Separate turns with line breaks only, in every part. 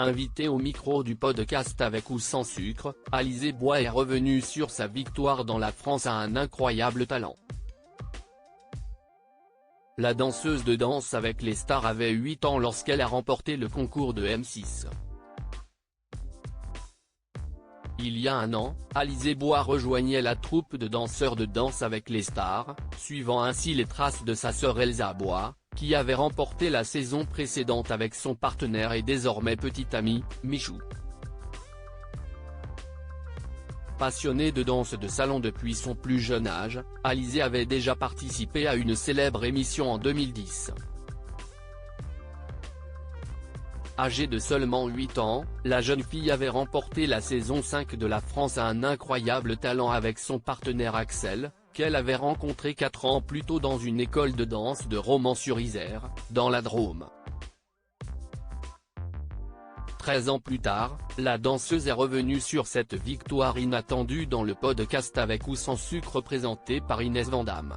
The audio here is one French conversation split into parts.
Invitée au micro du podcast Avec ou sans sucre, Alizée Bois est revenue sur sa victoire dans La France a un incroyable talent. La danseuse de Danse avec les stars avait 8 ans lorsqu'elle a remporté le concours de M6. Il y a un an, Alizée Bois rejoignait la troupe de danseurs de Danse avec les stars, suivant ainsi les traces de sa sœur Elsa Bois, qui avait remporté la saison précédente avec son partenaire et désormais petit ami, Michou. Passionnée de danse de salon depuis son plus jeune âge, Alizée avait déjà participé à une célèbre émission en 2010. Âgée de seulement 8 ans, la jeune fille avait remporté la saison 5 de La France a un incroyable talent avec son partenaire Axel, qu'elle avait rencontré 4 ans plus tôt dans une école de danse de Romans-sur-Isère, dans la Drôme. 13 ans plus tard, la danseuse est revenue sur cette victoire inattendue dans le podcast Avec ou sans sucre présenté par Inès Vandamme.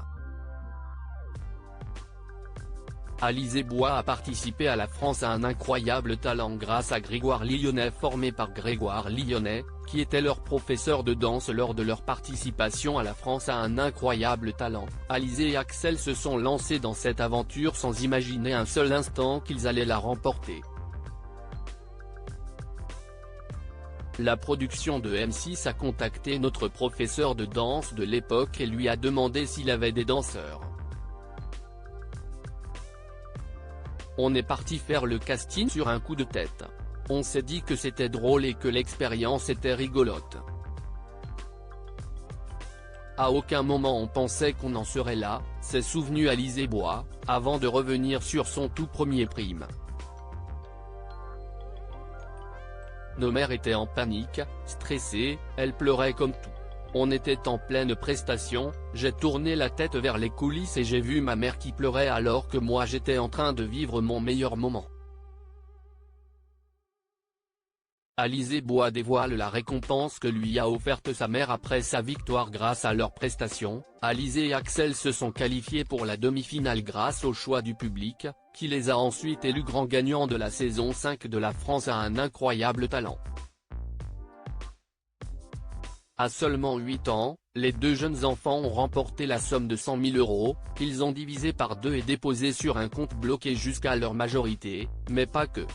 Alizée Bois a participé à La France a un incroyable talent grâce à Grégoire Lyonnais formé par Grégoire Lyonnais, qui était leur professeur de danse lors de leur participation à La France a un incroyable talent. Alizée et Axel se sont lancés dans cette aventure sans imaginer un seul instant qu'ils allaient la remporter. La production de M6 a contacté notre professeur de danse de l'époque et lui a demandé s'il avait des danseurs. On est parti faire le casting sur un coup de tête. On s'est dit que c'était drôle et que l'expérience était rigolote. À aucun moment on pensait qu'on en serait là, s'est souvenu Alizée Bois, avant de revenir sur son tout premier prime. Nos mères étaient en panique, stressées, elles pleuraient comme tout. On était en pleine prestation, j'ai tourné la tête vers les coulisses et j'ai vu ma mère qui pleurait alors que moi j'étais en train de vivre mon meilleur moment. Alizée Bois dévoile la récompense que lui a offerte sa mère après sa victoire grâce à leur prestation. Alizée et Axel se sont qualifiés pour la demi-finale grâce au choix du public, qui les a ensuite élus grands gagnants de la saison 5 de La France a un incroyable talent. À seulement 8 ans, les deux jeunes enfants ont remporté la somme de 100 000 €, qu'ils ont divisé par 2 et déposé sur un compte bloqué jusqu'à leur majorité, mais pas que.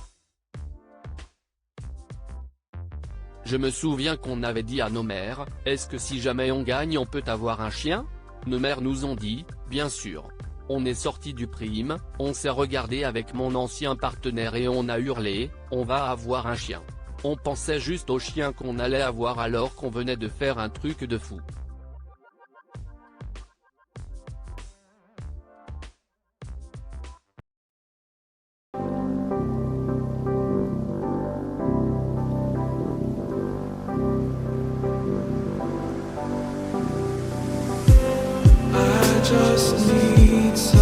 Je me souviens qu'on avait dit à nos mères, est-ce que si jamais on gagne on peut avoir un chien? Nos mères nous ont dit, bien sûr. On est sorti du prime, on s'est regardé avec mon ancien partenaire et on a hurlé, on va avoir un chien. On pensait juste au chien qu'on allait avoir alors qu'on venait de faire un truc de fou.
I just need